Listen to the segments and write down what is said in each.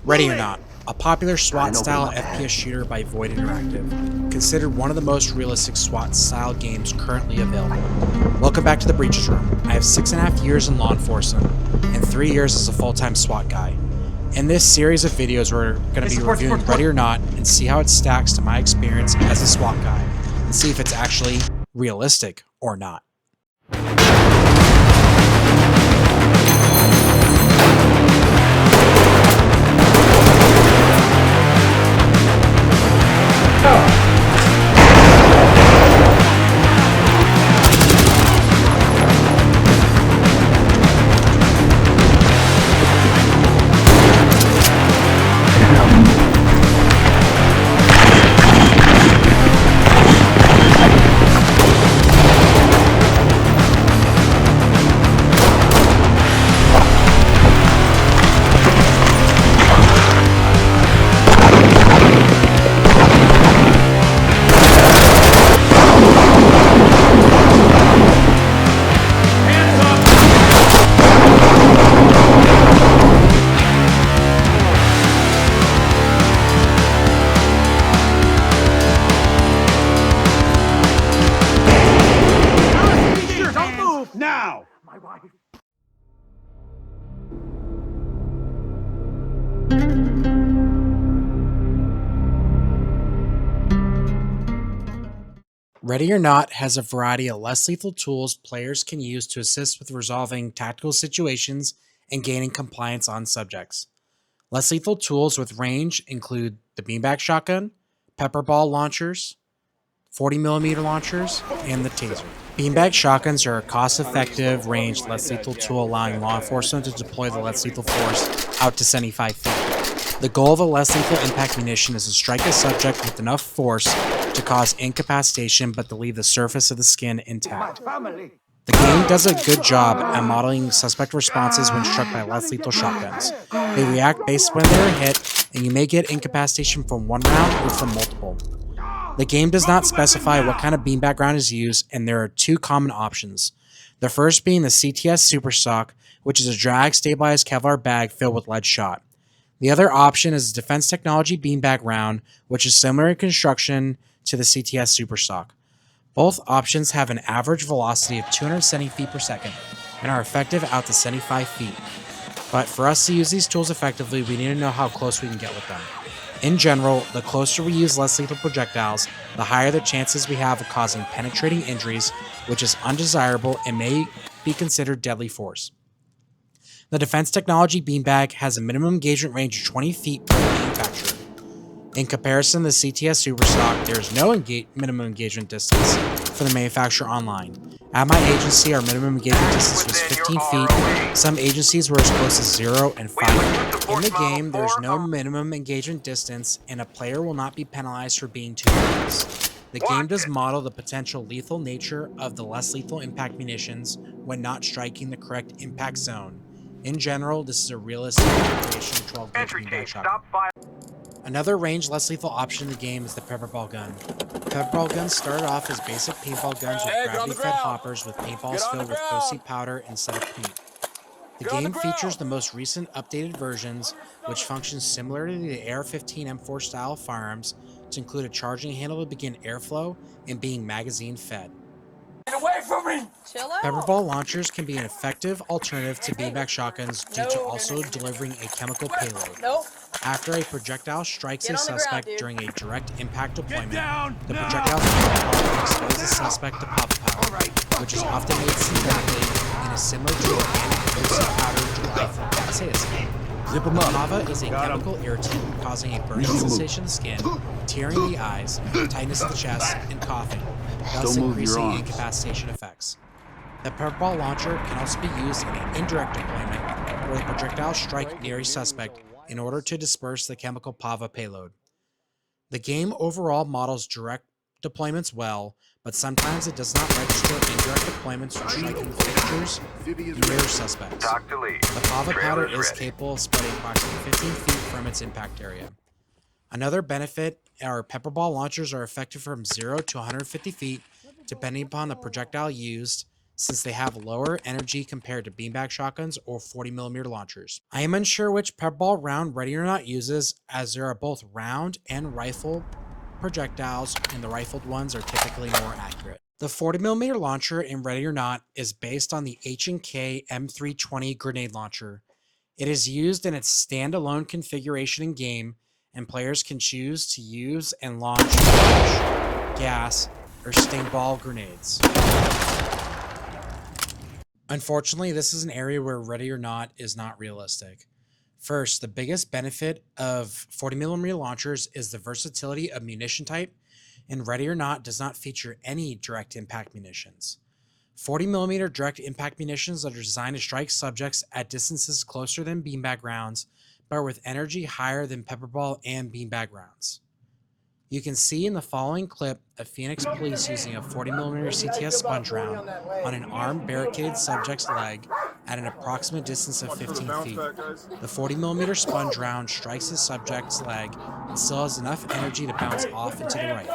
Ready or Not, a popular SWAT-style FPS shooter by Void Interactive, considered one of the most realistic SWAT-style games currently available. Welcome back to the Breaches Room. I have 6.5 years in law enforcement and 3 years as a full-time SWAT guy. In this series of videos, we're going to be reviewing Ready or Not and see how it stacks to my experience as a SWAT guy, and see if it's actually realistic or not. Now! My wife. Ready or Not has a variety of less lethal tools players can use to assist with resolving tactical situations and gaining compliance on subjects. Less lethal tools with range include the beanbag shotgun, PepperBall launchers, 40mm launchers, and the Taser. Beanbag shotguns are a cost-effective, ranged, less lethal tool allowing law enforcement to deploy the less lethal force out to 75 feet. The goal of a less lethal impact munition is to strike a subject with enough force to cause incapacitation but to leave the surface of the skin intact. The game does a good job at modeling suspect responses when struck by less lethal shotguns. They react based when they are hit, and you may get incapacitation from one round or from multiple. The game does not specify what kind of beanbag round is used, and there are two common options. The first being the CTS Super Stock, which is a drag-stabilized Kevlar bag filled with lead shot. The other option is a Defense Technology beanbag round, which is similar in construction to the CTS Super Stock. Both options have an average velocity of 270 feet per second and are effective out to 75 feet. But for us to use these tools effectively, we need to know how close we can get with them. In general, the closer we use less lethal projectiles, the higher the chances we have of causing penetrating injuries, which is undesirable and may be considered deadly force. The Defense Technology beanbag has a minimum engagement range of 20 feet per manufacturer. In comparison to the CTS Superstock, there is no minimum engagement distance for the manufacturer online. At my agency, our minimum engagement distance was 15 feet. Some agencies were as close as 0 and 5. In the game, there is no minimum engagement distance, and a player will not be penalized for being too close. The game does model the potential lethal nature of the less lethal impact munitions when not striking the correct impact zone. In general, this is a realistic creation of 12 gauge beanbag shotgun. Another range less lethal option in the game is the PepperBall gun. PepperBall guns started off as basic paintball guns with gravity-fed hoppers with paintballs filled with OC powder instead of paint. The game features the most recent updated versions, which functions similar to the AR-15 M4 style firearms, to include a charging handle to begin airflow and being magazine-fed. Get away from me! PepperBall launchers can be an effective alternative to beanbag shotguns due to also delivering a chemical payload. After a projectile strikes a suspect during a direct impact deployment, the projectile can expose the suspect to pop powder, which is often made synthetically and is similar to organic OC powder derived from Taser. Zip 'em up. Lava is a chemical irritant causing a burning sensation in the skin, tearing the eyes, tightness of the chest, and coughing, thus increasing incapacitation effects. The PepperBall launcher can also be used in an indirect deployment where the projectiles strike near a suspect in order to disperse the chemical PAVA payload. The game overall models direct deployments well, but sometimes it does not register indirect deployments for striking fixtures near suspects. The PAVA powder is capable of spreading approximately 15 feet from its impact area. Another benefit, our PepperBall launchers are effective from 0 to 150 feet, depending upon the projectile used. since they have lower energy compared to beanbag shotguns or 40mm launchers. I am unsure which PepperBall round Ready or Not uses, as there are both round and rifle projectiles, and the rifled ones are typically more accurate. The 40mm launcher in Ready or Not is based on the H&K M320 grenade launcher. It is used in its standalone configuration in game, and players can choose to use and launch Guage, gas, or Stingball grenades. Unfortunately, this is an area where Ready or Not is not realistic. First, the biggest benefit of 40mm launchers is the versatility of munition type, and Ready or Not does not feature any direct impact munitions. 40mm direct impact munitions are designed to strike subjects at distances closer than beanbag rounds, but with energy higher than PepperBall and beanbag rounds. You can see in the following clip of Phoenix police using a 40mm CTS sponge round on an armed barricaded subject's leg at an approximate distance of 15 feet. The 40mm sponge round strikes the subject's leg and still has enough energy to bounce off and to the right.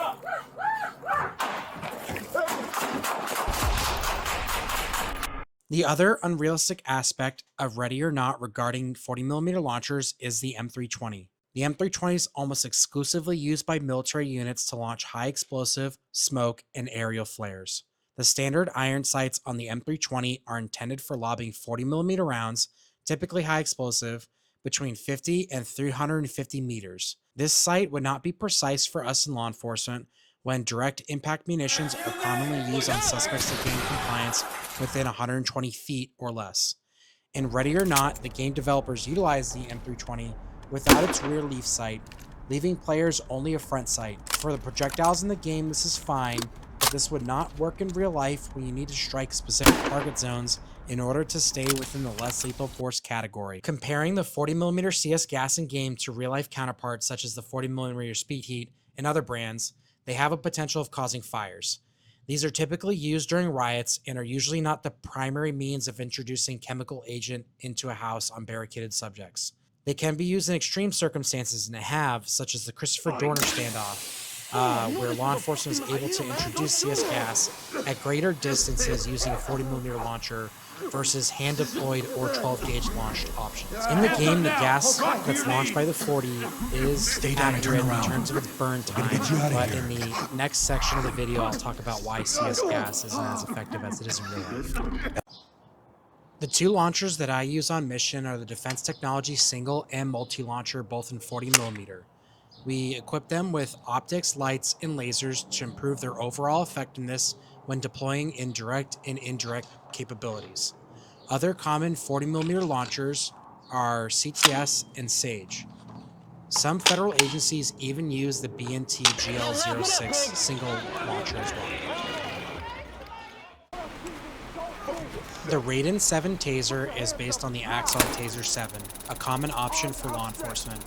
The other unrealistic aspect of Ready or Not regarding 40mm launchers is the M320. The M320 is almost exclusively used by military units to launch high explosive, smoke, and aerial flares. The standard iron sights on the M320 are intended for lobbing 40mm rounds, typically high explosive, between 50 and 350 meters. This sight would not be precise for us in law enforcement when direct impact munitions are commonly used on suspects that gain compliance within 120 feet or less. In Ready or Not, the game developers utilize the M320 without its rear leaf sight, leaving players only a front sight. For the projectiles in the game, this is fine, but this would not work in real life when you need to strike specific target zones in order to stay within the less lethal force category. Comparing the 40mm CS gas in game to real-life counterparts such as the 40mm Speed Heat and other brands, they have a potential of causing fires. These are typically used during riots and are usually not the primary means of introducing chemical agent into a house on barricaded subjects. They can be used in extreme circumstances and have, such as the Christopher Dorner standoff, where law enforcement was able to introduce CS gas at greater distances using a 40mm launcher versus hand-deployed or 12-gauge launched options. In the game, the gas that's launched by the 40 is accurate in terms of its burn time, but in the next section of the video, I'll talk about why CS gas isn't as effective as it is in real life. The two launchers that I use on mission are the Defense Technology single and multi-launcher, both in 40mm. We equip them with optics, lights, and lasers to improve their overall effectiveness when deploying in direct and indirect capabilities. Other common 40mm launchers are CTS and Sage. Some federal agencies even use the BNT GL06 single launcher as well. The Raiden 7 Taser is based on the Axon Taser 7, a common option for law enforcement.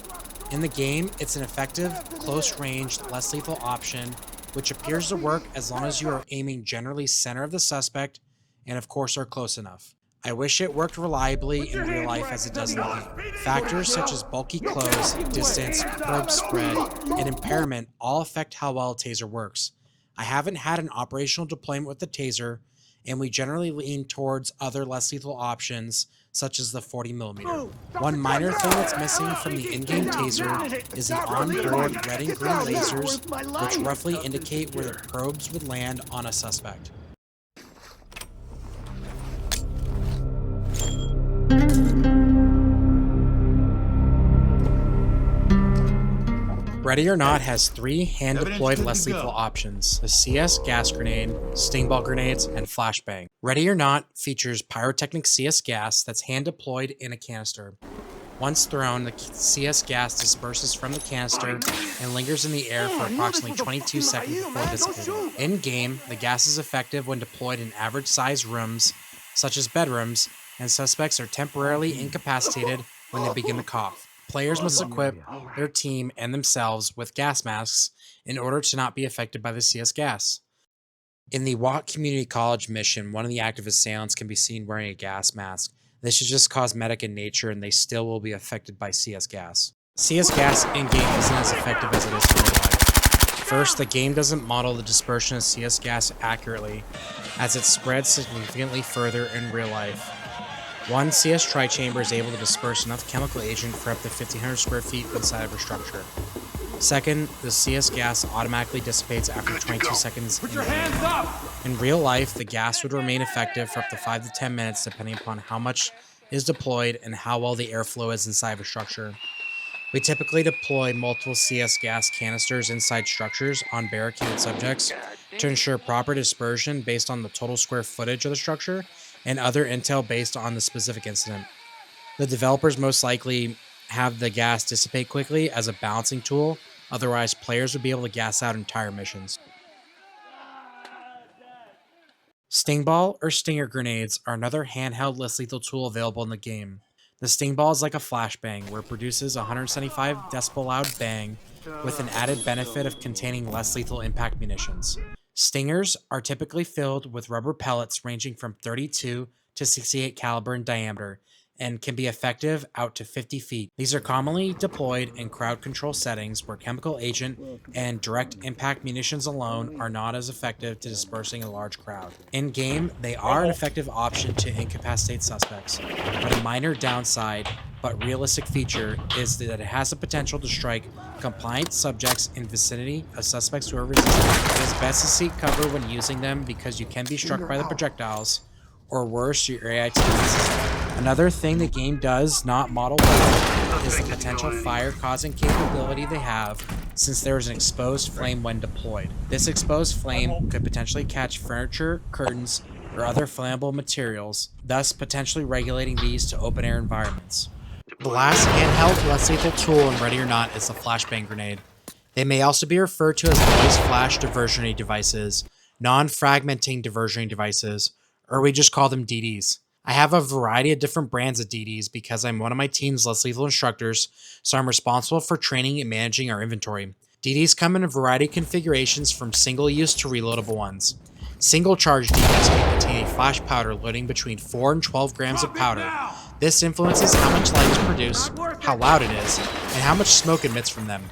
In the game, it's an effective, close-range, less lethal option, which appears to work as long as you are aiming generally center of the suspect and of course are close enough. I wish it worked reliably in real life as it does in the game. Factors such as bulky close, distance, probe spread, and impairment all affect how well a Taser works. I haven't had an operational deployment with the Taser, and we generally lean towards other less lethal options such as the 40mm. One minor thing that's missing from the in-game Taser is the onboard red and green lasers, which roughly indicate where the probes would land on a suspect. Ready or Not has 3 hand-deployed less lethal options: the CS gas grenade, Stingball grenades, and Flashbang. Ready or Not features pyrotechnic CS gas that's hand-deployed in a canister. Once thrown, the CS gas disperses from the canister and lingers in the air for approximately 22 seconds before dissipating. In-game, the gas is effective when deployed in average-sized rooms, such as bedrooms, and suspects are temporarily incapacitated when they begin to cough. Players must equip their team and themselves with gas masks in order to not be affected by the CS gas. In the Watt Community College mission, one of the active assailants can be seen wearing a gas mask. This is just cosmetic in nature, and they still will be affected by CS gas. CS gas in-game isn't as effective as it is in real life. First, the game doesn't model the dispersion of CS gas accurately, as it spreads significantly further in real life. One CS trichamber is able to disperse enough chemical agent for up to 1,500 square feet inside of a structure. Second, the CS gas automatically dissipates after 22 seconds. Put your hands up! In real life, the gas would remain effective for up to 5 to 10 minutes depending upon how much is deployed and how well the airflow is inside of a structure. We typically deploy multiple CS gas canisters inside structures on barricaded subjects to ensure proper dispersion based on the total square footage of the structure and other intel based on the specific incident. The developers most likely have the gas dissipate quickly as a balancing tool, otherwise players would be able to gas out entire missions. Stingball or stinger grenades are another handheld less lethal tool available in the game. The Stingball is like a flashbang where it produces a 175 decibel loud bang with an added benefit of containing less lethal impact munitions. Stingers are typically filled with rubber pellets ranging from 32 to 68 caliber in diameter and can be effective out to 50 feet. These are commonly deployed in crowd control settings where chemical agent and direct impact munitions alone are not as effective to dispersing a large crowd. In-game, they are an effective option to incapacitate suspects, but a minor downside but realistic feature is that it has the potential to strike compliant subjects in vicinity of suspects who are resistant. It is best to seek cover when using them because you can be struck by the projectiles, or worse, your AIT misses. Another thing the game does not model well is the potential fire-causing capability they have, since there is an exposed flame when deployed. This exposed flame could potentially catch furniture, curtains, or other flammable materials, thus potentially regulating these to open-air environments. The last handheld less lethal tool in Ready or Not is the flashbang grenade. They may also be referred to as voice flash diversionary devices, non-fragmenting diversionary devices, or we just call them DDs. I have a variety of different brands of DDs because I'm one of my team's less lethal instructors, so I'm responsible for training and managing our inventory. DDs come in a variety of configurations from single-use to reloadable ones. Single-charge DDs can contain a flash powder loading between 4 and 12 grams of powder. This influences how much light is produced, how loud it is, and how much smoke emits from them.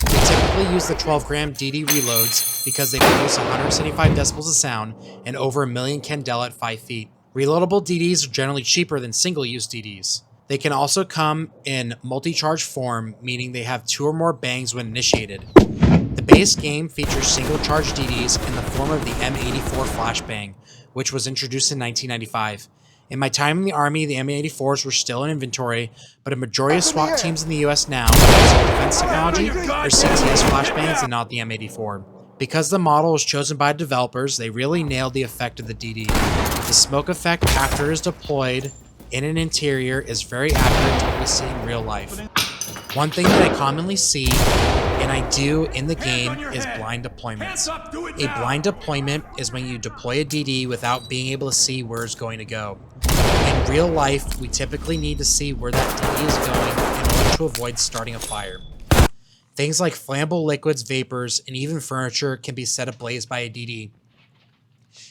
We typically use the 12-gram DD reloads because they produce 175 decibels of sound and over 1 million candela at 5 feet. Reloadable DDs are generally cheaper than single-use DDs. They can also come in multi-charge form, meaning they have 2 or more bangs when initiated. The base game features single-charge DDs in the form of the M84 Flashbang, which was introduced in 1995. In my time in the Army, the M84s were still in inventory, but a majority of SWAT teams in the US now use defense technology or CTS flashbangs and not the M84. Because the model was chosen by developers, they really nailed the effect of the DD. The smoke effect after it is deployed in an interior is very accurate to what we see in real life. One thing that I commonly see, and I do in the game, is blind deployments. A blind deployment is when you deploy a DD without being able to see where it's going to go. In real life, we typically need to see where that DD is going in order to avoid starting a fire. Things like flammable liquids, vapors, and even furniture can be set ablaze by a DD.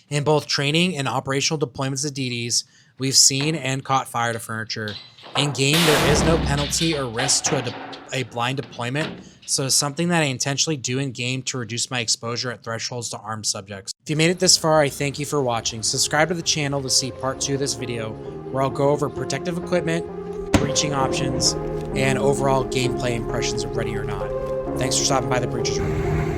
In both training and operational deployments of DDs, we've seen and caught fire to furniture. In-game, there is no penalty or risk to a blind deployment, so it's something that I intentionally do in-game to reduce my exposure at thresholds to armed subjects. If you made it this far, I thank you for watching. Subscribe to the channel to see part 2 of this video, where I'll go over protective equipment, breaching options, and overall gameplay impressions of Ready or Not. Thanks for stopping by the Breaches Room.